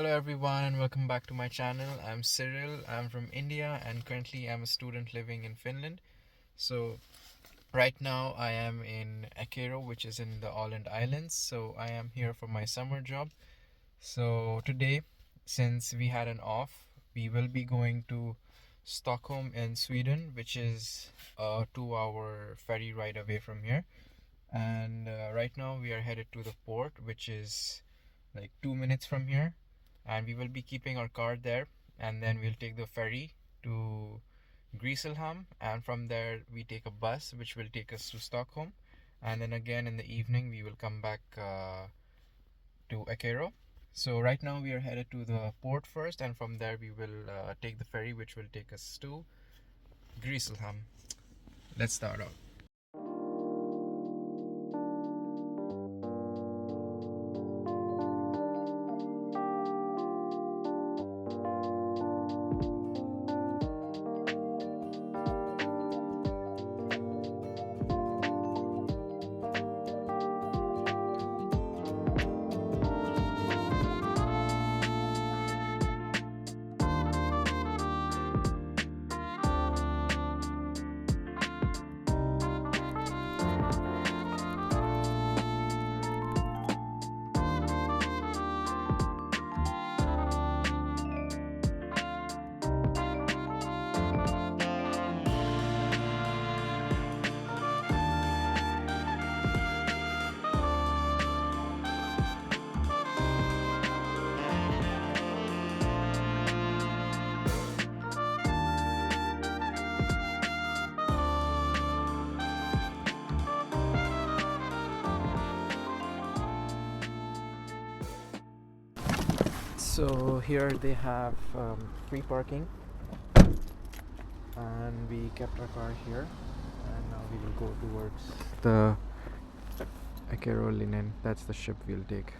everyone and welcome back to my channel. I'm Cyril. I'm from India and currently I'm a student living in Finland. So right now I am in Eckerö, which is in the Åland Islands. So I am here for my summer job. So today, since we had an off, we will be going to Stockholm in Sweden, which is a 2-hour ferry ride away from here. And right now we are headed to the port, which is like 2 minutes from here, and we will be keeping our car there, and then we'll take the ferry to Grisslehamn, and from there we take a bus which will take us to Stockholm, and then again in the evening we will come back to Eckerö. So right now we are headed to the port first, and from there we will take the ferry which will take us to Grisslehamn. Let's start out. So here they have free parking, and we kept our car here, and now we will go towards the Eckerö Linjen. That's the ship we'll take.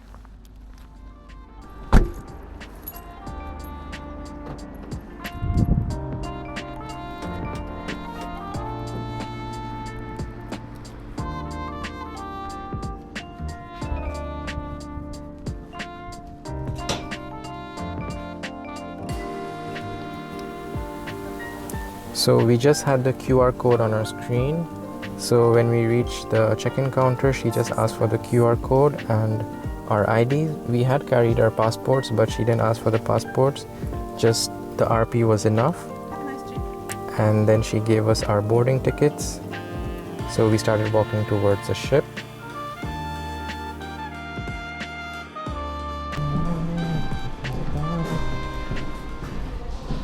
So we just had the QR code on our screen. So when we reached the check-in counter, she just asked for the QR code and our IDs. We had carried our passports, but she didn't ask for the passports. Just the RP was enough. And then she gave us our boarding tickets. So we started walking towards the ship.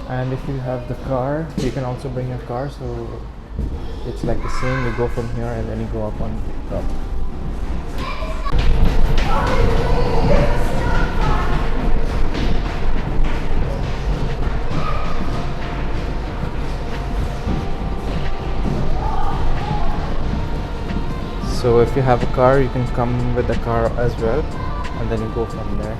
And if you have the car, you can also bring your car, so it's like the same. You go from here and then you go up on top. So if you have a car, you can come with the car as well, and then you go from there.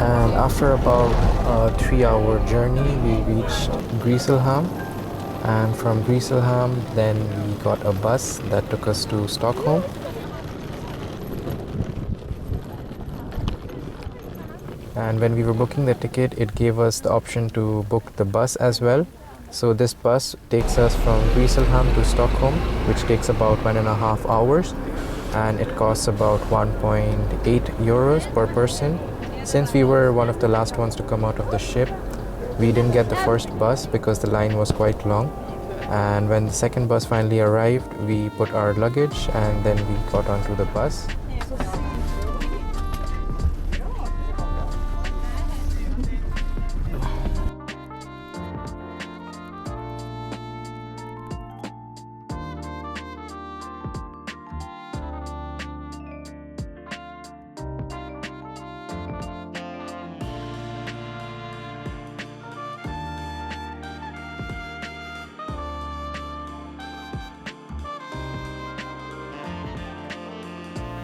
And after about a 3-hour journey, we reached Grisslehamn. And from Grisslehamn, then we got a bus that took us to Stockholm. And when we were booking the ticket, it gave us the option to book the bus as well. So this bus takes us from Grisslehamn to Stockholm, which takes about 1.5 hours, and it costs about 1.8 euros per person. Since we were one of the last ones to come out of the ship, we didn't get the first bus because the line was quite long. And when the second bus finally arrived, we put our luggage and then we got onto the bus.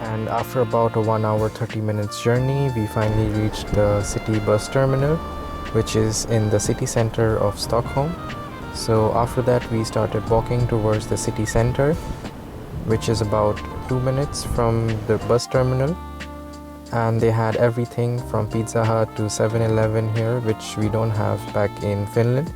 And after about a 1 hour 30 minutes journey, we finally reached the city bus terminal, which is in the city center of Stockholm. So after that, we started walking towards the city center, which is about 2 minutes from the bus terminal. And they had everything from Pizza Hut to 7-Eleven here, which we don't have back in Finland.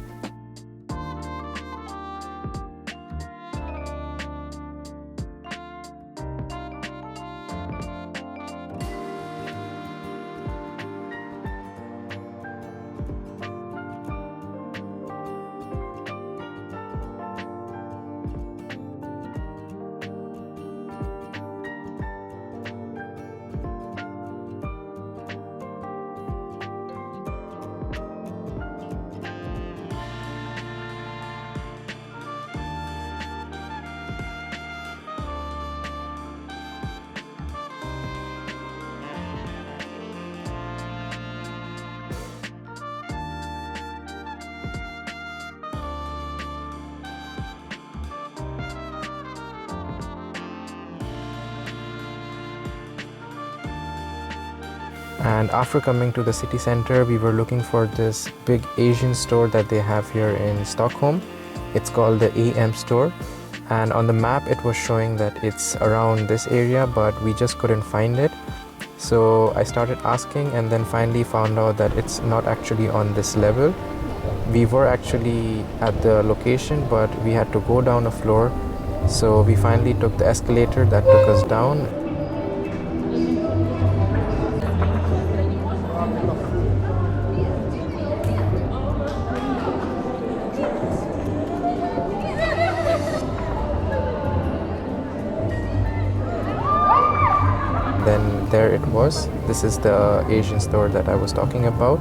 And after coming to the city center, we were looking for this big Asian store that they have here in Stockholm. It's called the AM store. And on the map, it was showing that it's around this area, but we just couldn't find it. So I started asking and then finally found out that it's not actually on this level. We were actually at the location, but we had to go down a floor. So we finally took the escalator that took us down. Then there it was. This is the Asian store that I was talking about.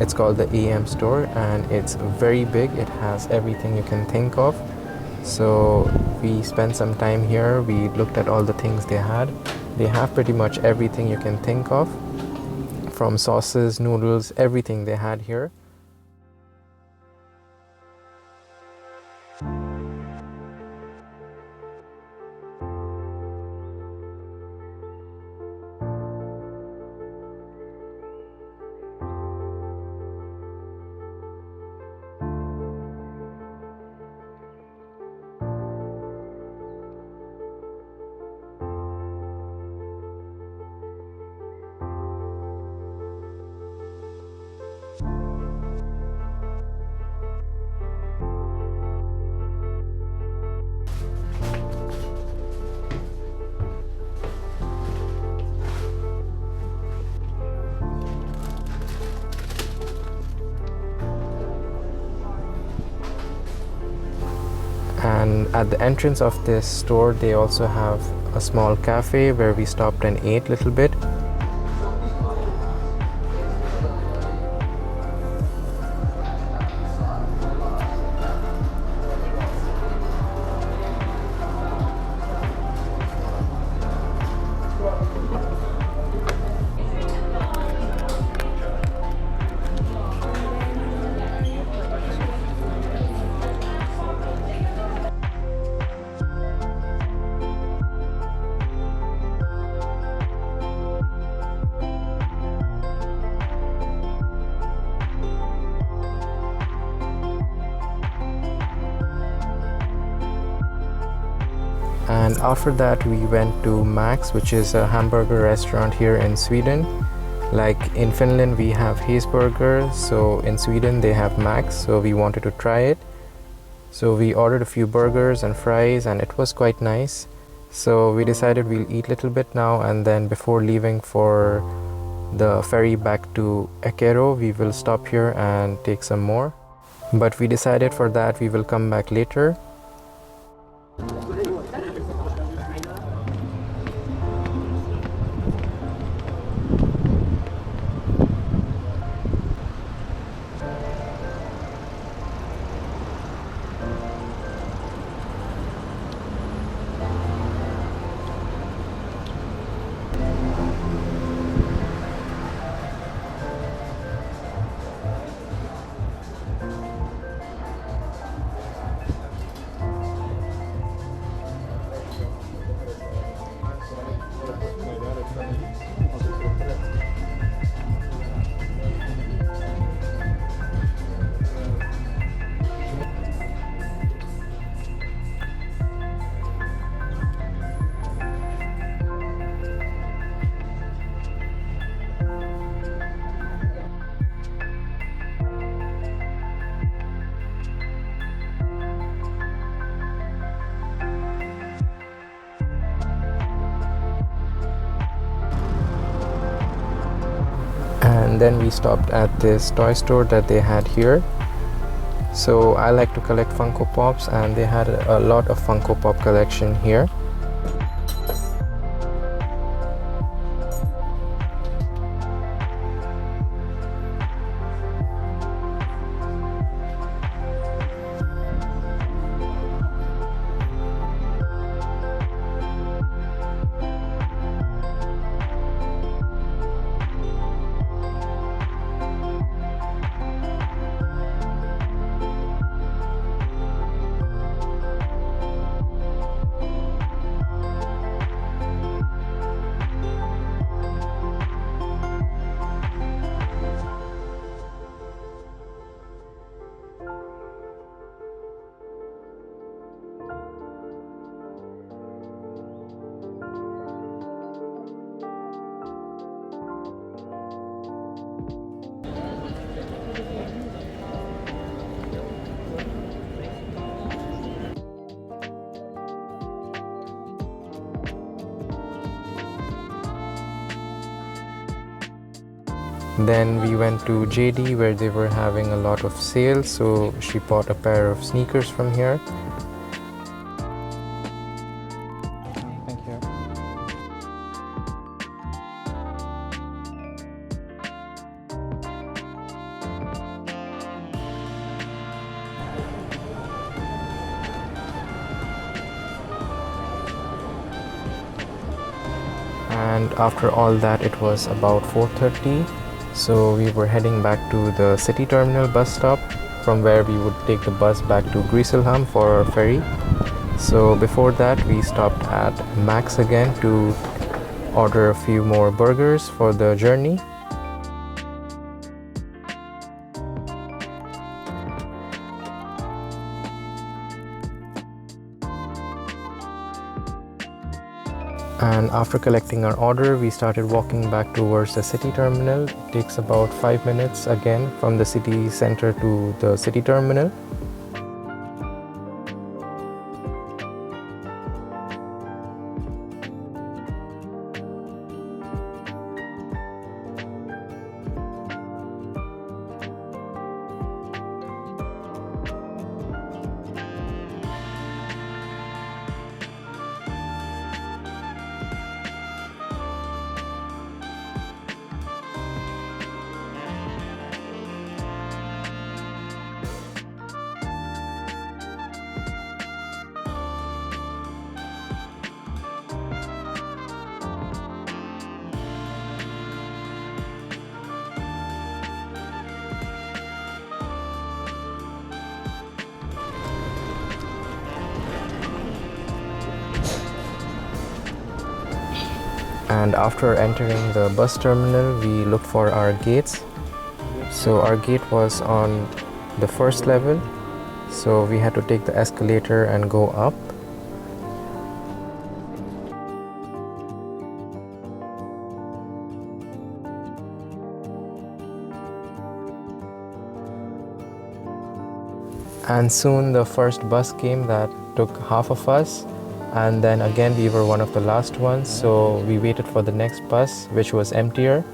It's called the AM store and it's very big. It has everything you can think of. So we spent some time here. We looked at all the things they had. They have pretty much everything you can think of, from sauces, noodles, everything they had here. And at the entrance of this store, they also have a small cafe where we stopped and ate a little bit. And after that we went to Max, which is a hamburger restaurant here in Sweden. Like in Finland we have Hesburger, so in Sweden they have Max, so we wanted to try it. So we ordered a few burgers and fries and it was quite nice. So we decided we'll eat a little bit now, and then before leaving for the ferry back to Eckerö, we will stop here and take some more. But we decided for that we will come back later. And then we stopped at this toy store that they had here. So I like to collect Funko Pops, and they had a lot of Funko Pop collection here. Then we went to JD where they were having a lot of sales, so she bought a pair of sneakers from here. Thank you. And after all that, it was about 4:30. So we were heading back to the city terminal bus stop, from where we would take the bus back to Grisslehamn for our ferry. So before that we stopped at Max again to order a few more burgers for the journey. And after collecting our order, we started walking back towards the city terminal. It takes about 5 minutes again from the city center to the city terminal. And after entering the bus terminal, we looked for our gates. So our gate was on the first level, so we had to take the escalator and go up. And soon the first bus came that took half of us, and then again we were one of the last ones, so we waited for the next bus, which was emptier,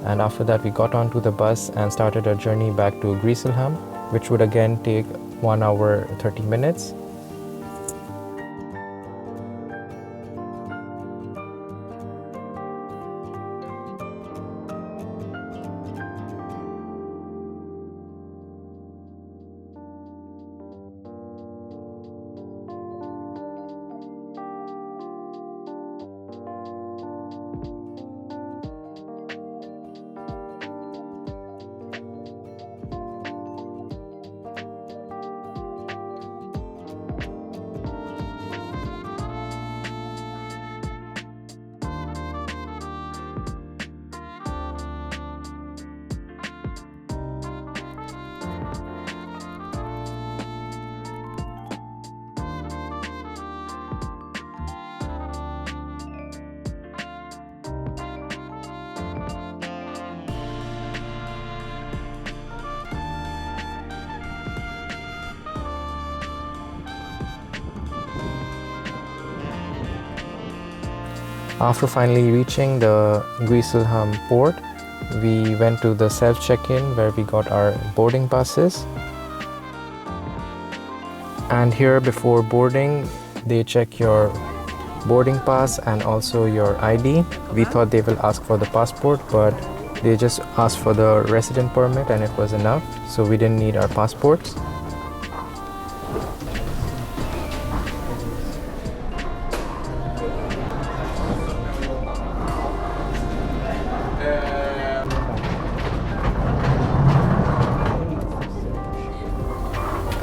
and after that we got onto the bus and started our journey back to Grisslehamn, which would again take 1 hour 30 minutes. After finally reaching the Grisslehamn port, we went to the self-check-in where we got our boarding passes. And here before boarding, they check your boarding pass and also your ID. We thought they will ask for the passport, but they just asked for the resident permit and it was enough, so we didn't need our passports.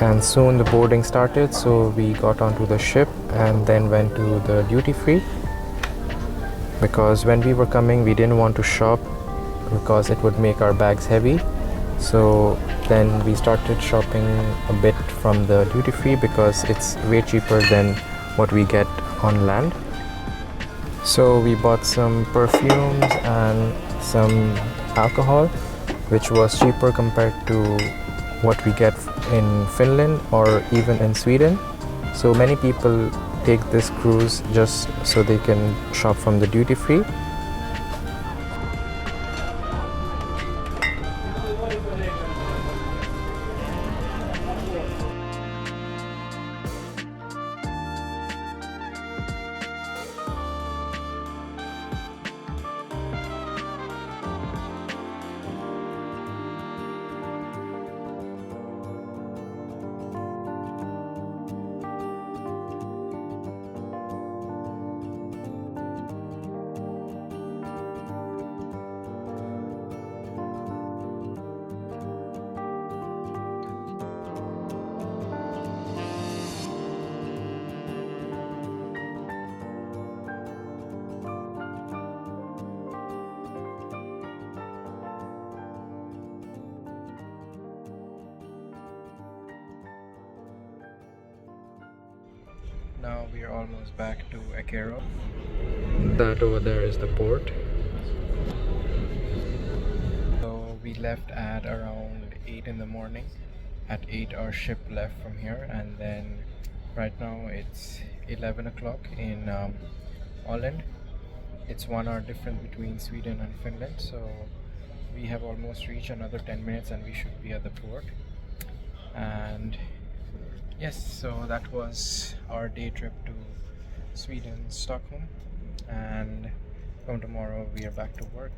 And soon the boarding started, so we got onto the ship and then went to the duty free, because when we were coming we didn't want to shop because it would make our bags heavy. So then we started shopping a bit from the duty free because it's way cheaper than what we get on land. So we bought some perfumes and some alcohol, which was cheaper compared to what we get in Finland or even in Sweden. So many people take this cruise just so they can shop from the duty free. Now we are almost back to Eckerö. That over there is the port. So we left at around 8 in the morning. At 8 our ship left from here, and then right now it's 11 o'clock in Åland. It's 1 hour difference between Sweden and Finland, so we have almost reached another 10 minutes and we should be at the port. And yes, so that was our day trip to Sweden, Stockholm, and from tomorrow we are back to work.